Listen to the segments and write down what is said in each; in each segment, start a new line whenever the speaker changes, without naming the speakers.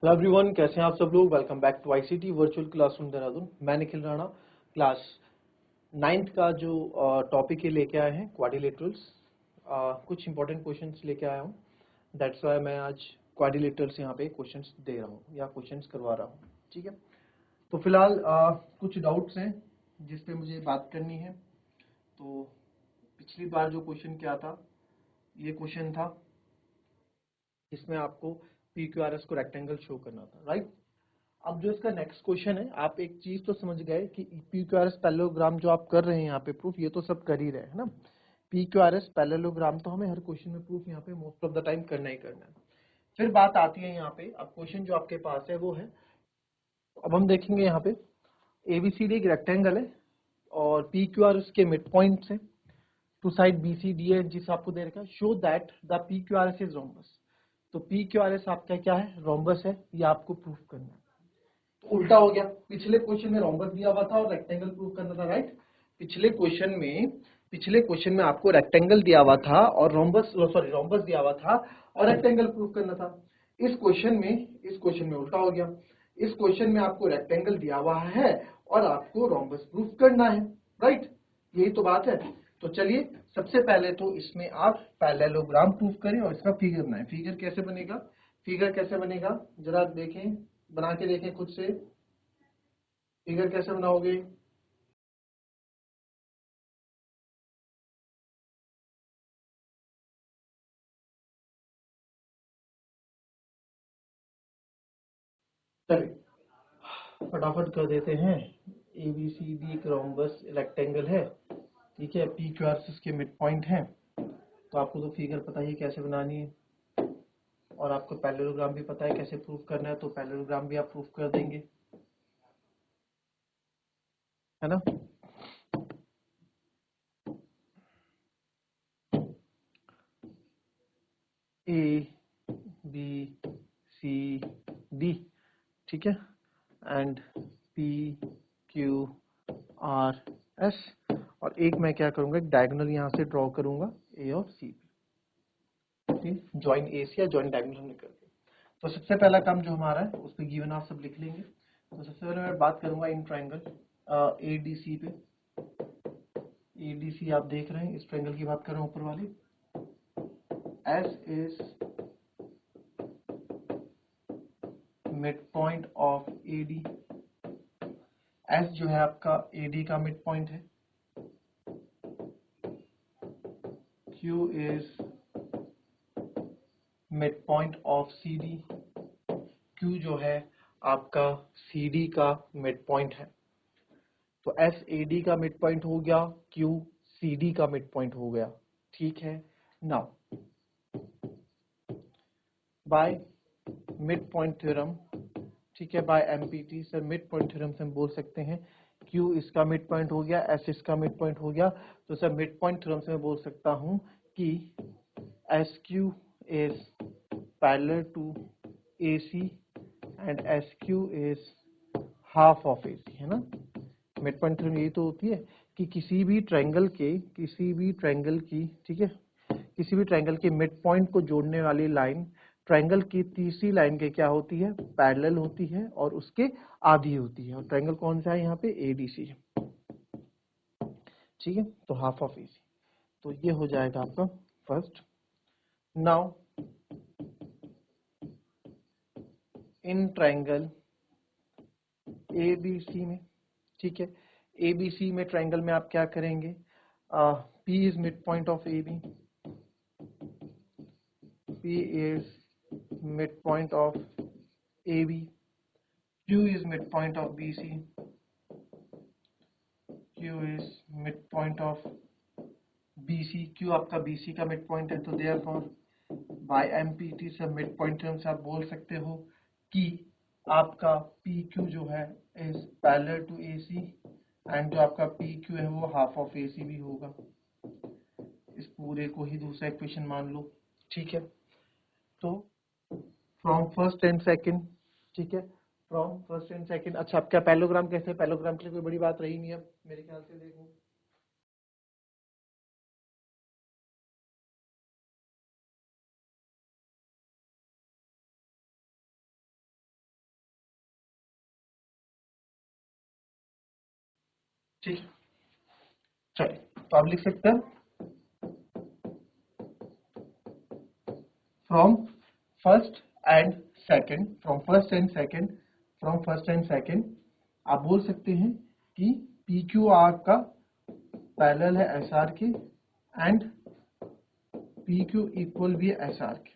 Hello everyone, कैसे हैं आप सब लोग। Welcome back to ICT virtual classroom Dehradun. मैं निखिल राणा क्लास 9th का जो टॉपिक है लेके आए हैं क्वाड्रिलेटरल्स। कुछ इंपॉर्टेंट क्वेश्चंस लेके आया हूँ। दैट्स वाई मैं आज क्वाड्रिलेटरल्स यहाँ पे क्वेश्चंस दे रहा हूँ या क्वेश्चंस करवा रहा हूँ। ठीक है, तो फिलहाल कुछ डाउट्स हैं जिस पे मुझे बात करनी है। तो पिछली बार जो क्वेश्चन क्या था, ये क्वेश्चन था इसमें आपको पी क्यू आर एस को रेक्टेंगल शो करना था, राइट। अब जो इसका नेक्स्ट क्वेश्चन है, आप एक चीज तो समझ गए कि P Q R S parallelogram जो आप कर रहे हैं यहाँ पे प्रूफ, ये तो सब कर ही रहे हैं ना। P Q R S parallelogram तो हमें हर क्वेश्चन में प्रूफ यहाँ पे मोस्ट ऑफ द टाइम करना ही करना है। फिर बात आती है यहाँ पे, अब क्वेश्चन जो आपके पास है वो है, अब हम देखेंगे यहाँ पे एबीसीडी एक रेक्टेंगल है और पी क्यू आर उसके मिड पॉइंट है। To side B C D F जिस आपको दे रखा है, show that the P Q R S is rhombus. तो पी क्यू आर एस आपका क्या है, रोम्बस है, ये आपको प्रूफ करना है। तो उल्टा हो गया, पिछले क्वेश्चन में रोम्बस दिया हुआ था और रेक्टेंगल प्रूफ करना था, राइट। पिछले क्वेश्चन में आपको रेक्टेंगल दिया हुआ था और रोम्बस दिया हुआ था और रेक्टेंगल प्रूफ करना था। इस क्वेश्चन में उल्टा हो गया। इस क्वेश्चन में आपको रेक्टेंगल दिया हुआ है और आपको रोम्बस प्रूफ करना है, राइट। यही तो बात है। तो चलिए सबसे पहले तो इसमें आप पैरेललोग्राम प्रूफ करें और इसका फिगर बनाएं। फिगर कैसे बनेगा जरा देखें, बना के देखें खुद से। फिगर कैसे बनाओगे? चलिए फटाफट कर देते हैं। ए बी सी डी एक रोम्बस रेक्टेंगल है, ठीक है। पी क्यू आर इसके मिड पॉइंट है। तो आपको तो फिगर पता ही है कैसे बनानी है और आपको पैरेललोग्राम भी पता है कैसे प्रूफ करना है, तो पैरेललोग्राम भी आप प्रूफ कर देंगे, है ना। ए बी सी डी, ठीक है, and P Q R S. और एक मैं क्या करूंगा, एक डायगोनल यहां से ड्रॉ करूंगा ए और सी पे, ज्वाइन ए सी या ज्वाइन डायगोनल हमने कर दिया। तो सबसे पहला काम जो हमारा है उस पर गिवन आप सब लिख लेंगे। तो सबसे पहले मैं बात करूंगा in triangle A D C पे। ए डी सी आप देख रहे हैं, इस ट्राइंगल की बात कर रहा हूं ऊपर वाली। S is mid point of A D. S जो है आपका ए डी का मिड पॉइंट है। Q is mid point of C D. Q जो है आपका सी डी का मिड पॉइंट है। तो एस ए डी का मिड पॉइंट हो गया, क्यू सी डी का मिड पॉइंट हो गया, ठीक है। Now by mid point theorem, ठीक है, by MPT sir, mid point theorem से हम बोल सकते हैं क्यू इसका मिड पॉइंट हो गया, एस इसका मिड पॉइंट हो गया। तो सर मिड पॉइंट थ्योरम से मैं बोल सकता हूं कि S Q is parallel to A C and S Q is half of A C, है ना। मिड पॉइंट थ्योरम यही तो होती है कि किसी भी ट्रायंगल की, ठीक है, किसी भी ट्रायंगल के मिड पॉइंट को जोड़ने वाली लाइन ट्रायंगल की तीसरी लाइन के क्या होती है, पैरेलल होती है और उसके आधी होती है। और ट्रायंगल कौन सा है यहाँ पे, एडीसी, ठीक है। तो हाफ ऑफ एसी, तो ये हो जाएगा आपका first. Now in triangle ABC में, ठीक है, एबीसी में ट्रायंगल में आप क्या करेंगे, P is mid point of A B, P is midpoint of AB, Q is midpoint of BC, Q is midpoint of BC, Q आपका BC का midpoint है। तो therefore by MPT से midpoint term से आप बोल सकते हो कि आपका PQ जो है is parallel to AC and जो आपका PQ है वो half of AC भी होगा। इस पूरे को ही दूसरा इक्वेशन मान लो, ठीक है। तो फ्रॉम फर्स्ट एंड सेकंड, ठीक है, फ्रॉम फर्स्ट एंड सेकंड। अच्छा, आपका पैरेललोग्राम कैसे, पैरेललोग्राम के लिए कोई बड़ी बात रही नहीं अब मेरे ख्याल से, देखो ठीक है, चलिए तो आप लिख सकते हैं from first and second, from first and second, from first and second आप बोल सकते हैं कि पी क्यू आर का पैरेलल है एस आर के एंड पी क्यू इक्वल भी है एस आर के।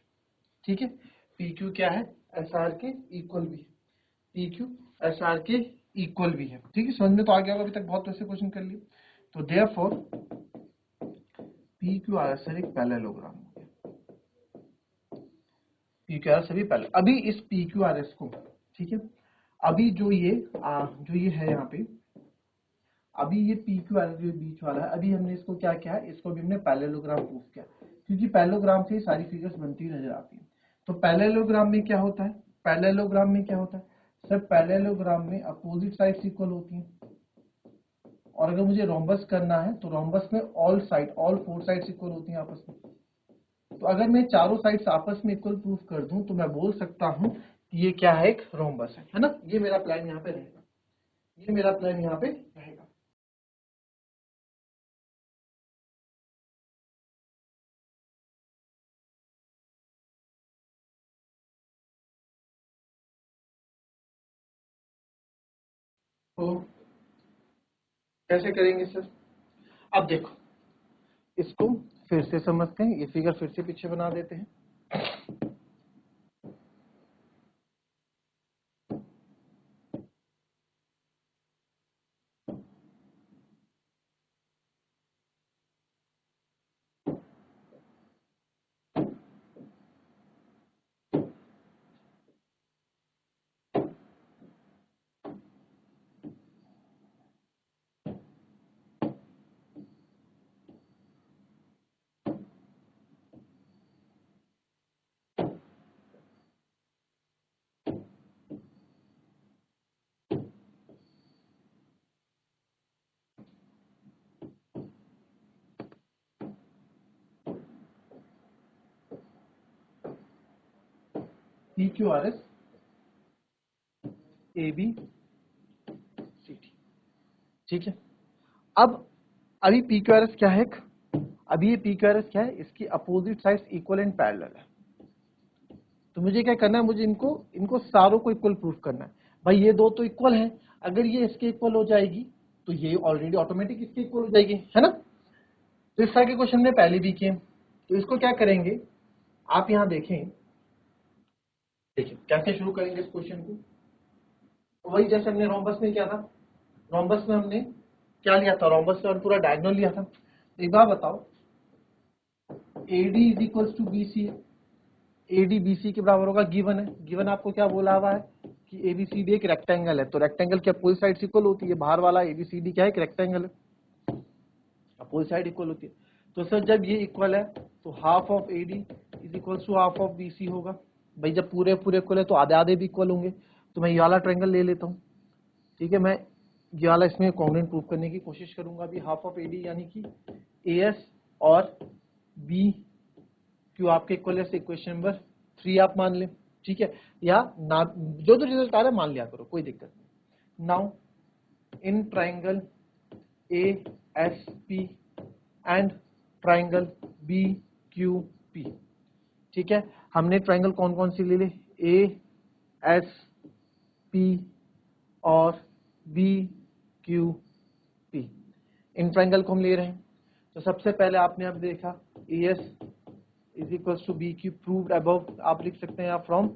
ठीक है, पी क्यू क्या है, एस आर के इक्वल भी है, पी क्यू एस आर के इक्वल भी है। ठीक है, समझ में तो आ गया होगा, अभी तक बहुत वैसे क्वेश्चन कर लिए। तो therefore P Q R S एक पैरेललोग्राम हो गया, पी क्यू आर सभी पैरेलल। अभी इस पी क्यू आर एस को, ठीक है, अभी जो ये है यहाँ पे, अभी ये पी क्यू आर जो बीच वाला है, अभी हमने इसको क्या किया है, इसको भी हमने पैरेललोग्राम प्रूफ किया, क्योंकि पैरेललोग्राम से सारी फिगर्स बनती नजर आती है। तो पैरेललोग्राम में क्या होता है, पैरेललोग्राम में क्या होता है सर, पैरेललोग्राम में अपोजिट साइड्स इक्वल होती हैं, और अगर मुझे रोम्बस करना है तो रोम्बस में ऑल 4 साइड्स इक्वल होती हैं आपस में। तो अगर मैं चारों साइड्स आपस में इक्वल प्रूफ कर दूं तो मैं बोल सकता हूं कि ये क्या है, एक रोम्बस है ना। ये मेरा प्लान यहाँ पे रहेगा, ये मेरा प्लान यहाँ पे रहेगा। तो कैसे करेंगे सर, अब देखो इसको फिर से समझते हैं, ये फिगर फिर से पीछे बना देते हैं। P Q R S A B C T, ठीक है। अब अभी पी क्यू आर एस क्या है, अभी ये पी क्यू आर एस क्या है, इसकी opposite sides equal and parallel है। तो मुझे क्या करना है, मुझे इनको सारों को इक्वल प्रूफ करना है। भाई ये दो तो इक्वल हैं, अगर ये इसके इक्वल हो जाएगी तो ये ऑलरेडी ऑटोमेटिक इसके इक्वल हो जाएगी, है ना। तो इस तरह के क्वेश्चन में पहले भी किए। तो इसको क्या करेंगे, आप यहाँ देखें, देखिए कैसे शुरू करेंगे इस क्वेश्चन को। तो वही जैसे हमने रोम्बस में किया था, रोम्बस में हमने क्या लिया था, रोम्बस में पूरा डायगोनल लिया था। तो एक बार बताओ, AD is equals to BC है, AD BC के बराबर होगा, गिवन है, गिवन आपको क्या बोला हुआ है कि ABCD एक रेक्टेंगल है। तो रेक्टेंगल की अपोजिट साइड इक्वल होती है, बाहर वाला ABCD क्या है, एक रेक्टेंगल है, अपोजिट साइड इक्वल होती है। तो सर जब ये इक्वल है तो half of AD is equals to half of BC होगा। भाई जब पूरे पूरे इक्वल है तो आधे आधे भी इक्वल होंगे। तो मैं ये वाला ट्रायंगल ले लेता हूँ, ठीक है, मैं ये वाला इसमें कॉन्ग्रुएंट प्रूफ करने की कोशिश करूंगा। अभी हाफ ऑफ AD यानी कि AS और BQ आपके इक्वल है, इक्वेशन नंबर 3 आप मान लें, ठीक है, या ना जो रिजल्ट आ रहा है मान लिया करो, कोई दिक्कत नहीं। Now in triangle ASP and triangle BQP, ठीक है, हमने ट्राइंगल कौन कौन सी ले ली, ASP और BQP, इन ट्राइंगल को हम ले रहे हैं। तो सबसे पहले आपने अब देखा AS is equals to BQ proved above, आप लिख सकते हैं आप फ्रॉम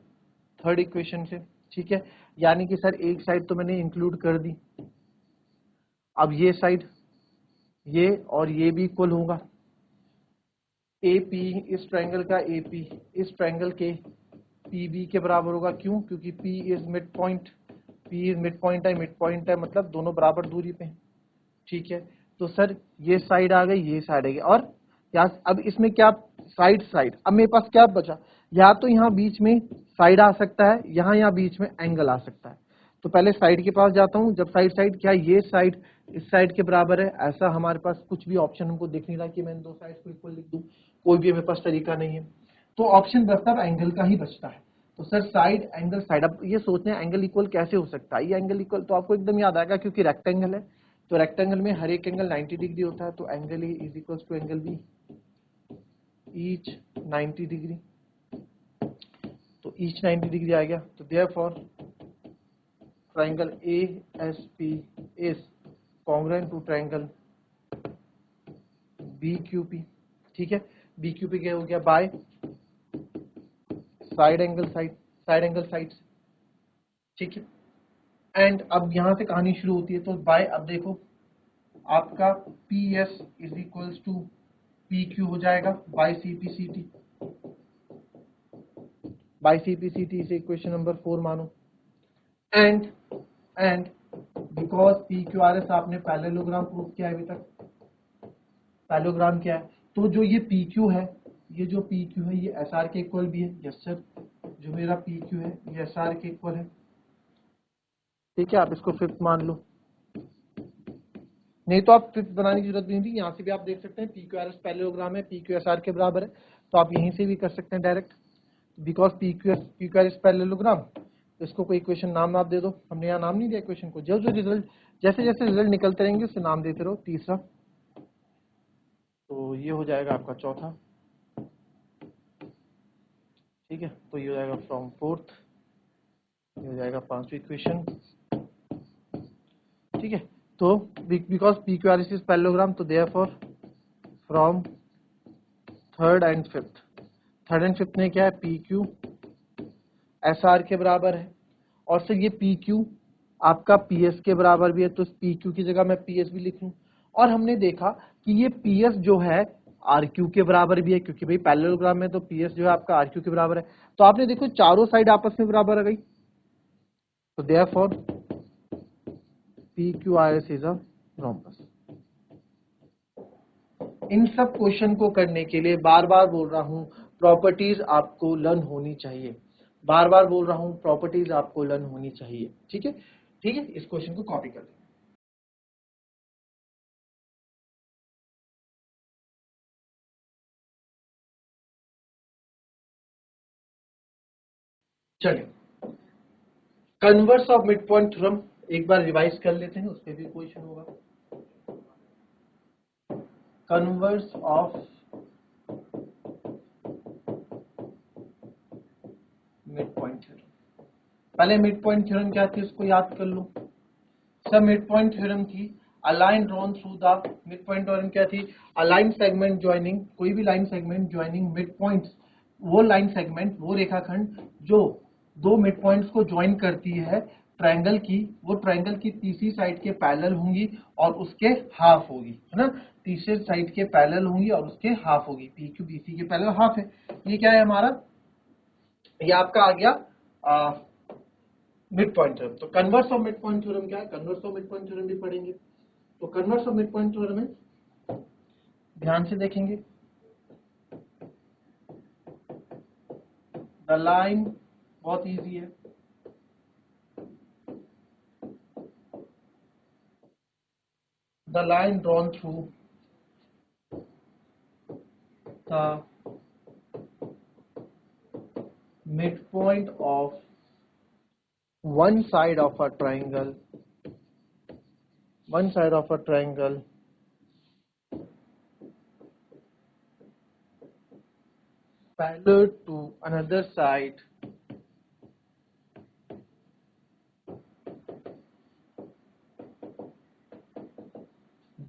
थर्ड इक्वेशन से, ठीक है। यानी कि सर एक साइड तो मैंने इंक्लूड कर दी, अब ये साइड ये और ये भी इक्वल होगा। AP इस ट्रायंगल का AP इस ट्रायंगल के PB के बराबर होगा, क्यों, क्योंकि P is mid point, P is mid point है, मिड पॉइंट है मतलब दोनों बराबर दूरी पे हैं, ठीक है। तो सर ये साइड आ गई, ये साइड आ गई, और या अब इसमें क्या साइड, अब मेरे पास क्या बचा, या तो यहाँ बीच में साइड आ सकता है, यहाँ बीच में एंगल आ सकता है। तो पहले साइड के पास जाता हूँ, जब साइड क्या ये साइड इस साइड के बराबर है, ऐसा हमारे पास कुछ भी ऑप्शन हमको दिख नहीं रहा कि मैं इन दो साइड को इक्वल लिख दूं, कोई भी मेरे पास तरीका नहीं है। तो ऑप्शन बचता है एंगल का ही बचता है। तो सर साइड एंगल साइड, अब ये सोचते हैं एंगल इक्वल कैसे हो सकता है, ये एंगल इक्वल तो आपको एकदम याद आएगा क्योंकि रेक्टेंगल है, तो रेक्टेंगल में हर एक एंगल 90 डिग्री होता है, तो angle A is equal to angle B, each 90 degree, तो ईच 90 डिग्री आ गया। तो therefore triangle ASP is congruent to triangle BQP। ठीक है, BQP क्या हो गया, बाय साइड एंगल साइड्स। ठीक है, एंड अब यहां से कहानी शुरू होती है। तो बाय, अब देखो आपका PS is equals to PQ हो जाएगा बाय CPCT, इसे इक्वेशन नंबर 4 मानो। एंड बिकॉज PQRS आपने पैरेललोग्राम प्रूव किया है अभी तक, पैरेललोग्राम क्या है, तो जो ये PQ है, ये जो PQ है ये SR के इक्वल भी है। यस सर, जो मेरा PQ है ये SR के इक्वल है। ठीक है, आप इसको फिफ्थ मान लो, नहीं तो आप फिफ्थ बनाने की जरूरत नहीं थी, यहाँ से भी आप देख सकते हैं PQRS पैरेललोग्राम है, PQ SR के बराबर है, तो आप यहीं से भी कर सकते हैं डायरेक्ट, बिकॉज PQRS पैरेललोग्राम। तो इसको कोई इक्वेशन नाम आप दे दो, हमने यहाँ नाम नहीं दिया इक्वेशन को, जो रिजल्ट जैसे जैसे रिजल्ट निकलते रहेंगे उससे नाम देते रहो। तीसरा, तो ये हो जाएगा आपका चौथा। ठीक है, तो ये हो जाएगा फ्रॉम फोर्थ, ये हो जाएगा पांचवी इक्वेशन। ठीक है, तो बिकॉज PQRS इज पैरेललोग्राम, तो therefore from third and fifth में क्या है, PQ SR के बराबर है, और सर ये PQ आपका PS के बराबर भी है, तो PQ की जगह मैं PS भी लिख लूं। और हमने देखा कि ये PS जो है RQ के बराबर भी है, क्योंकि भाई पैरेललोग्राम में तो PS जो है आपका RQ के बराबर है। तो आपने देखो चारों साइड आपस में बराबर आ गई, तो therefore PQRS is a rhombus. इन सब क्वेश्चन को करने के लिए बार बार बोल रहा हूं, प्रॉपर्टीज आपको लर्न होनी चाहिए, बार बार बोल रहा हूं, प्रॉपर्टीज आपको लर्न होनी चाहिए। ठीक है, ठीक है, इस क्वेश्चन को कॉपी कर लें। चलिए, converse of mid point theorem एक बार रिवाइज कर लेते हैं, उस पर भी क्वेश्चन होगा। Converse of mid point theorem, पहले मिड पॉइंट थ्योरम क्या थी उसको याद कर लो। सब मिड पॉइंट थ्योरम थी अ line drawn through the mid point theorem क्या थी, अ लाइन सेगमेंट ज्वाइनिंग, कोई भी line segment joining mid points, वो लाइन सेगमेंट, वो रेखाखंड जो दो मिड पॉइंट्स को ज्वाइन करती है ट्रायंगल की, वो ट्रायंगल की तीसरी साइड के पैरेलल होंगी और उसके हाफ होगी, है ना, तीसरे साइड के पैरेलल होंगी और उसके हाफ होगी। PQ BC के पैरेलल हाफ है, ये क्या है हमारा, ये आपका आ गया मिड पॉइंट थ्योरम। तो converse of mid point theorem क्या है, converse of mid point theorem भी पढ़ेंगे। तो converse of mid point theorem में ध्यान से देखेंगे, द लाइन, बहुत इजी है, the line drawn through the midpoint of one side of a triangle, parallel to another side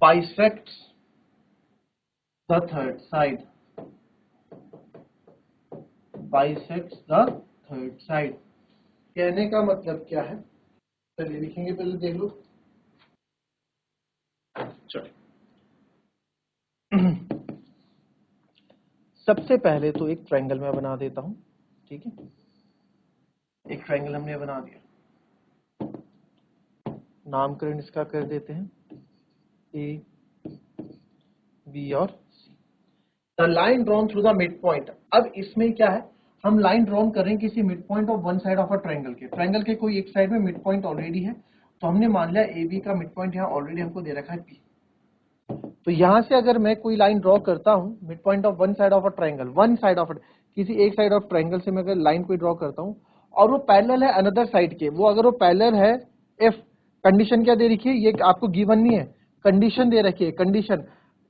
bisects the third side, कहने का मतलब क्या है, चलिए लिखेंगे, पहले देख लो। चलिए, सबसे पहले तो एक ट्रायंगल मैं बना देता हूं। ठीक है, एक ट्रायंगल हमने बना दिया, नामकरण इसका कर देते हैं A, B और C। The line drawn through the mid point, अब इसमें क्या है, हम लाइन ड्रॉन कर रहे हैं किसी mid point of one side of a triangle के कोई एक साइड में मिड पॉइंट ऑलरेडी है, तो हमने मान लिया AB का मिड पॉइंट यहाँ ऑलरेडी हमको दे रखा है P। तो यहां से अगर मैं कोई लाइन ड्रॉ करता हूं mid point of one side of a triangle, किसी एक साइड ऑफ ट्रायंगल से मैं अगर लाइन कोई ड्रॉ करता हूं और वो पैरेलल है अनदर साइड के, वो अगर वो पैरेलल है F, कंडीशन क्या दे रखी है, ये आपको गिवन नहीं है, कंडीशन दे रखी है, condition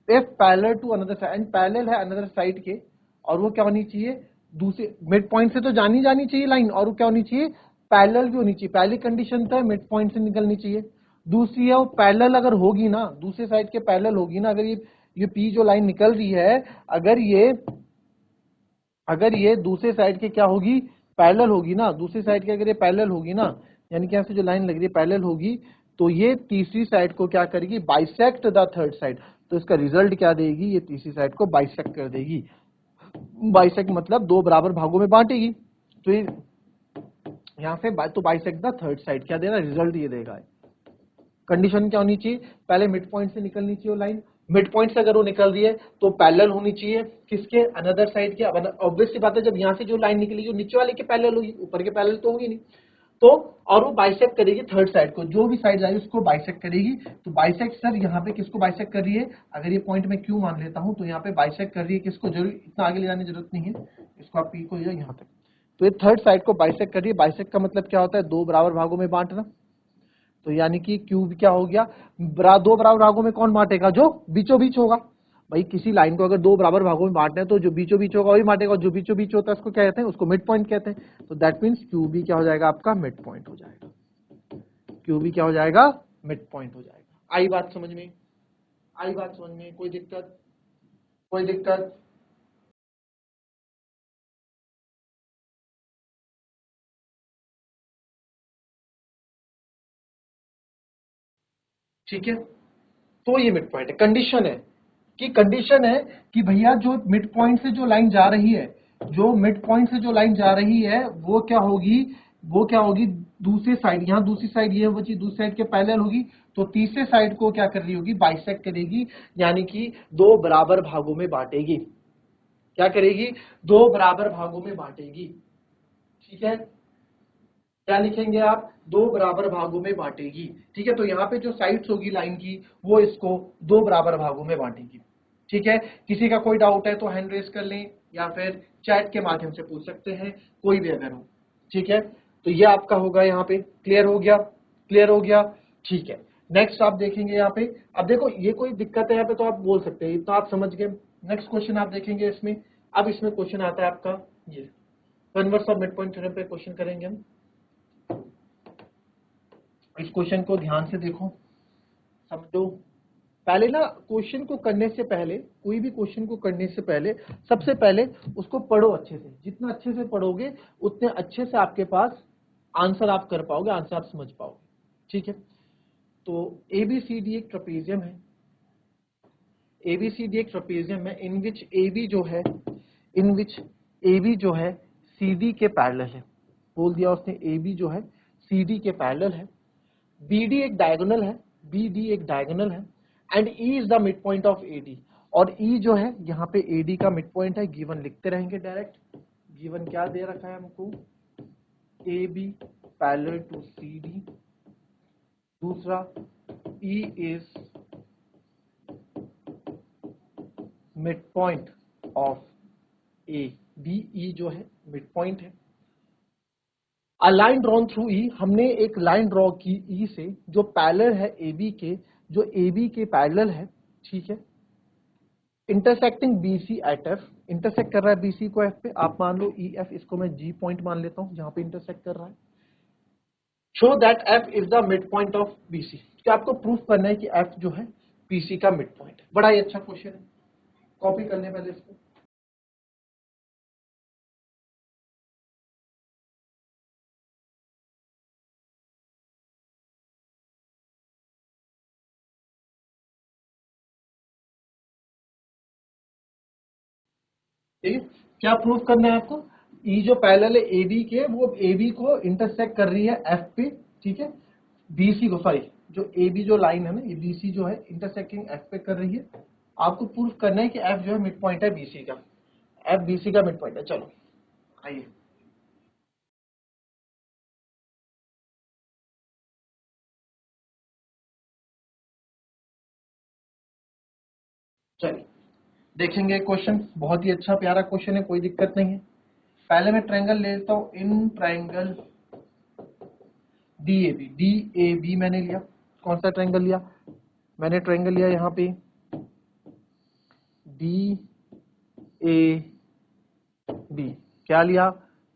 if parallel to another side, and parallel है अनदर साइड के, और वो क्या होनी चाहिए, दूसरे मिड पॉइंट से तो जानी चाहिए लाइन, और वो क्या होनी चाहिए, पैरेलल भी होनी चाहिए। पहली कंडीशन तो है मिड पॉइंट से निकलनी चाहिए, दूसरी है वो पैरेलल अगर होगी ना, दूसरे साइड के पैरेलल होगी ना, अगर ये पी जो लाइन निकल रही है, अगर ये दूसरे साइड के क्या होगी, पैरेलल होगी ना, दूसरे साइड के अगर ये पैरेलल होगी ना, यानी कि यहाँ से जो लाइन लग रही है पैरेलल होगी, तो ये तीसरी साइड को क्या करेगी, बाइसेक्ट द थर्ड साइड। तो इसका रिजल्ट क्या देगी, ये तीसरी साइड को बाइसेक्ट कर देगी। बाइसेक्ट मतलब दो बराबर भागों में बांटेगी। तो ये यहाँ से तो बाइसेक्ट द थर्ड साइड क्या देगा, रिजल्ट ये देगा। कंडीशन क्या होनी चाहिए, पहले मिड पॉइंट से निकलनी चाहिए वो लाइन, मिड पॉइंट से अगर वो निकल रही है तो पैरेलल होनी चाहिए किसके, अनदर साइड के। ऑब्वियस सी बात है, जब यहाँ से जो लाइन निकली जो नीचे वाले के पैरेलल होगी, ऊपर के पैरेलल तो होगी नहीं, तो और वो बाइसेक्ट करेगी थर्ड साइड को, जो भी साइड जाएगी उसको बाइसेक्ट करेगी। तो बाइसेक्ट सर यहाँ पे किसको बाइसेक्ट कर रही है, अगर ये पॉइंट मैं क्यू मान लेता हूँ, तो यहाँ पे बाइसेक्ट कर रही है किसको, जरूर इतना आगे ले जाने की जरूरत नहीं है, इसको आप पी को ले जाओ यहाँ तक। तो ये थर्ड साइड को बाइसेक्ट कर रही है। बाइसेक्ट का मतलब क्या होता है, दो बराबर भागों में बांटना। तो यानी कि क्यूब क्या हो गया, दो बराबर भागों में कौन बांटेगा, जो बीचों बीच होगा। भाई किसी लाइन को अगर दो बराबर भागों में बांटना है तो जो बीचों बीच होगा वही बांटेगा, जो बीचों बीच होता है उसको क्या कहते हैं, उसको मिड पॉइंट कहते हैं। तो दैट मीन्स क्यू भी क्या हो जाएगा, आपका मिड पॉइंट हो जाएगा, क्यू भी क्या हो जाएगा, मिड पॉइंट हो जाएगा। आई बात समझ में, आई बात समझ में, कोई दिक्कत, कोई दिक्कत। ठीक है, तो ये मिड पॉइंट है। कंडीशन है कि भैया जो मिड पॉइंट से जो लाइन जा रही है, जो मिड पॉइंट से जो लाइन जा रही है वो क्या होगी, वो क्या होगी, दूसरी साइड, यहाँ दूसरी साइड ये बची, दूसरी साइड के पैरेलल होगी, तो तीसरे साइड को क्या कर रही होगी, बाइसेक्ट करेगी, यानी कि दो बराबर भागों में बांटेगी। क्या करेगी, दो बराबर भागों में बांटेगी। ठीक है, क्या लिखेंगे आप, दो बराबर भागों में बांटेगी। ठीक है, तो यहाँ पे जो साइड्स होगी लाइन की वो इसको दो बराबर भागों में बांटेगी। ठीक है, किसी का कोई डाउट है तो हैंड रेज कर लें या फिर चैट के माध्यम से पूछ सकते हैं, कोई भी अगर हो। ठीक है, तो ये आपका होगा, यहाँ पे क्लियर हो गया, क्लियर हो गया। ठीक है, नेक्स्ट आप देखेंगे यहाँ पे, अब देखो ये कोई दिक्कत है यहाँ पे तो आप बोल सकते हैं, तो आप समझ गए। नेक्स्ट क्वेश्चन आप देखेंगे इसमें, अब इसमें क्वेश्चन आता है आपका ये converse of mid point theorem पे क्वेश्चन करेंगे हम। इस क्वेश्चन को ध्यान से देखो, समझो। पहले ना क्वेश्चन को करने से पहले, कोई भी क्वेश्चन को करने से पहले सबसे पहले उसको पढ़ो अच्छे से। जितना अच्छे से पढ़ोगे उतने अच्छे से आपके पास आंसर आप कर पाओगे, आंसर आप समझ पाओगे। ठीक है, तो एबीसीडी एक ट्रेपेजियम है, एबीसीडी एक ट्रेपेजियम है इन विच एबी जो है, इन विच एबी जो है सीडी के पैरेलल है। बोल दिया उसने, एबी जो है सीडी के पैरेलल है। बीडी एक डायगोनल है, बीडी एक डायगोनल है, and E is the mid point of AD. और ई जो है यहाँ पे एडी का मिड पॉइंट है, गिवन लिखते रहेंगे डायरेक्ट। गिवन क्या दे रखा है हमको, A B parallel to C D. दूसरा E is mid point of A B, E जो है मिड पॉइंट है। A line drawn through E, हमने एक लाइन ड्रॉ की ई से जो पैरेलल है ए बी के, जो ए बी के पैरेलल है। ठीक है, intersecting B C at F, intersect कर रहा है बीसी को एफ पे, आप मान लो ई एफ, इसको मैं जी पॉइंट मान लेता हूं जहां पे इंटरसेक्ट कर रहा है। Show that F is the mid point of BC, तो आपको प्रूफ करना है कि एफ जो है बीसी का मिड पॉइंट है। बड़ा ही अच्छा क्वेश्चन है, कॉपी करने पहले इसको। ठीक है, क्या प्रूफ करना है आपको, ई जो पैरेलल है एबी के, वो एबी को इंटरसेक्ट कर रही है एफ पे। ठीक है, बीसी को, सॉरी, जो एबी जो लाइन है ना, ये बीसी जो है इंटरसेक्टिंग एफ पे कर रही है। आपको प्रूफ करना है कि एफ जो है मिड पॉइंट है बीसी का, एफ बीसी का मिड पॉइंट है। चलो आइए, चलिए देखेंगे क्वेश्चन। बहुत ही अच्छा प्यारा क्वेश्चन है, कोई दिक्कत नहीं है। पहले मैं ट्रायंगल ले लेता हूं, in triangle D A B मैंने लिया। कौन सा ट्रायंगल लिया? मैंने ट्रायंगल लिया यहाँ पे DAB, क्या लिया?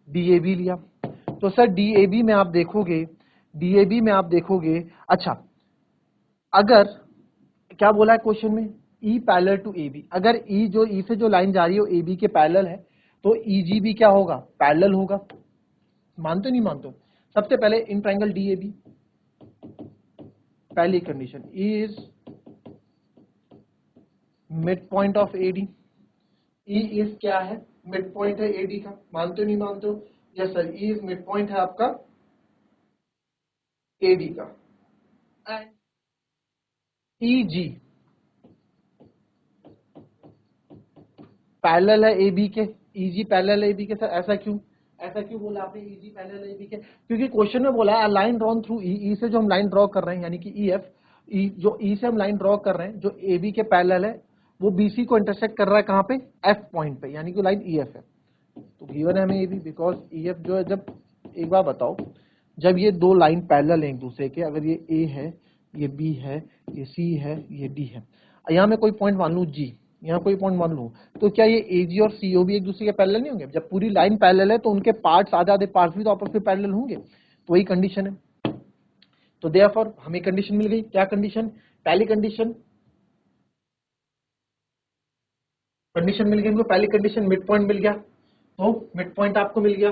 DAB लिया। तो सर DAB में आप देखोगे, अच्छा अगर क्या बोला है क्वेश्चन में, E पैरेलल टू AB, अगर E से जो लाइन जा रही है वो AB के पैरेलल है तो EG भी क्या होगा? पैरेलल होगा। मानते नहीं मानते? सबसे पहले इन ट्रायंगल DAB, पहली condition E is mid point of AD, E is क्या है? मिड पॉइंट है AD का। मानते नहीं मानते? Yes sir, E is mid point है आपका AD का। एंड EG पैरेलल है AB के, EG पैरेलल है AB के। सर ऐसा क्यों बोला आपने EG पैरेलल है AB के? क्योंकि क्वेश्चन में बोला है लाइन ड्रॉन थ्रू E से जो हम लाइन ड्रॉ कर रहे हैं यानी कि EF, जो E से हम लाइन ड्रॉ कर रहे हैं जो AB के पैरेलल है वो BC को इंटरसेक्ट कर रहा है कहाँ पे? F पॉइंट पे, यानी कि लाइन EF है। तो गिवन है हमें AB, बिकॉज EF जो है, जब एक बार बताओ, जब ये दो लाइन पैरेलल हैं एक दूसरे के, अगर ये A है, ये B है, ये C है, ये D है, यहाँ मैं कोई पॉइंट मान लूँ G, यहाँ कोई पॉइंट मान लूँ, तो क्या ये AG और CO भी एक दूसरे के पैरेलल नहीं होंगे? जब पूरी लाइन पैरेलल है तो उनके पार्ट्स, आधे पार्ट्स भी तो आपस में पैरेलल होंगे। तो वही कंडीशन है। तो देयरफॉर हमें कंडीशन मिल गई। क्या कंडीशन? पहली कंडीशन मिल गई हमको। पहली कंडीशन मिड पॉइंट मिल गया, तो मिड पॉइंट आपको मिल गया,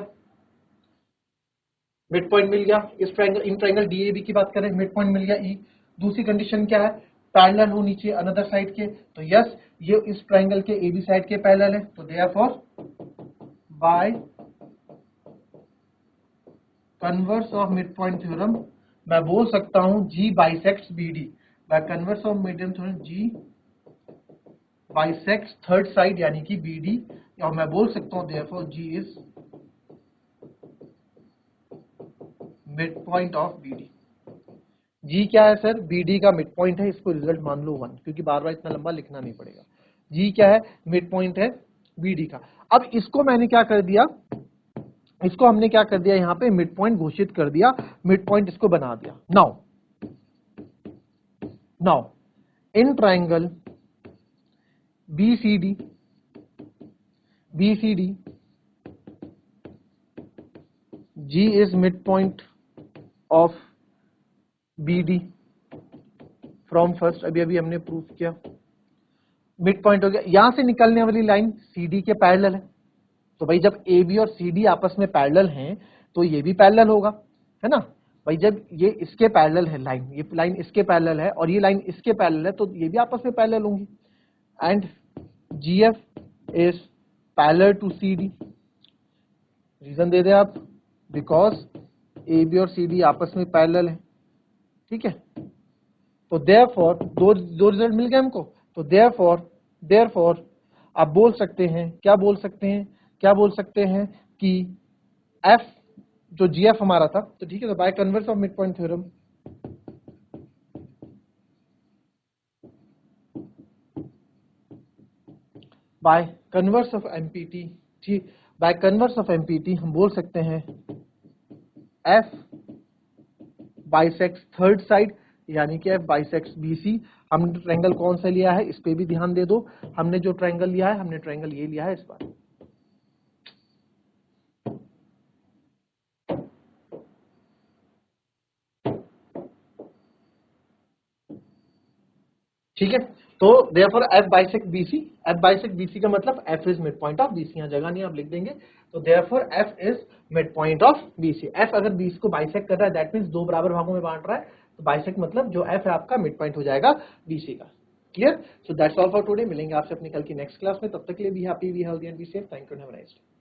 मिड पॉइंट मिल गया। इस ट्रायंगल, इन ट्रायंगल DAB की बात करें, मिड पॉइंट मिल गया E। दूसरी कंडीशन क्या है? पैरेलल हो नीचे अनदर साइड के, तो यस ये इस ट्रायंगल के AB साइड के पैरेलल है। तो therefore by converse of mid point theorem मैं बोल सकता हूं G bisects BD। By converse of medium theorem G bisects third side यानी कि BD, और मैं बोल सकता हूं therefore G is mid point of BD। G क्या है सर? BD का मिड पॉइंट है, इसको रिजल्ट मान लो 1, क्योंकि बार बार इतना लंबा लिखना नहीं पड़ेगा। G क्या है? मिड पॉइंट है BD का। अब इसको मैंने क्या कर दिया, इसको हमने क्या कर दिया, यहाँ पे मिड पॉइंट घोषित कर दिया, मिड पॉइंट इसको बना दिया। Now in triangle BCD G is mid point of BD from first, अभी हमने प्रूव किया, मिड पॉइंट हो गया। यहां से निकलने वाली लाइन CD के पैरेलल है, तो भाई जब AB और CD आपस में पैरेलल हैं तो ये भी पैरेलल होगा, है ना भाई? जब ये इसके पैरेलल है लाइन, ये लाइन इसके पैरेलल है और ये लाइन इसके पैरेलल है, तो ये भी आपस में पैरेलल होंगी। And GF is parallel to CD। Reason दे दे आप, बिकॉज AB और CD आपस में पैरेलल है, ठीक है। तो देयरफॉर दो रिजल्ट मिल गए हमको। तो देयरफॉर आप बोल सकते हैं, क्या बोल सकते हैं कि F जो GF हमारा था, तो ठीक है, तो by converse of mid point theorem by converse of MPT, ठीक, बाय कन्वर्स ऑफ MPT हम बोल सकते हैं F बाइसेक्स थर्ड साइड यानी कि F बाइसेक्स BC। हमने ट्रायंगल कौन सा लिया है इस पे भी ध्यान दे दो। हमने जो ट्रायंगल लिया है, हमने ट्रायंगल ये लिया है इस बार, ठीक है। तो देयरफॉर F बाइसेक्ट BC का मतलब F is mid point of BC। यहाँ जगह नहीं, आप लिख देंगे। तो therefore F is mid point of BC। F अगर BC को बाइसेक्ट कर रहा है, दैट मींस दो बराबर भागों में बांट रहा है, तो बाइसेक्ट मतलब जो F है आपका मिड पॉइंट हो जाएगा BC का। Clear? So that's all for today. मिलेंगे आपसे अपनी कल की नेक्स्ट क्लास में। तब तक के लिए be happy, be healthy and be safe. Thank you and have a nice day.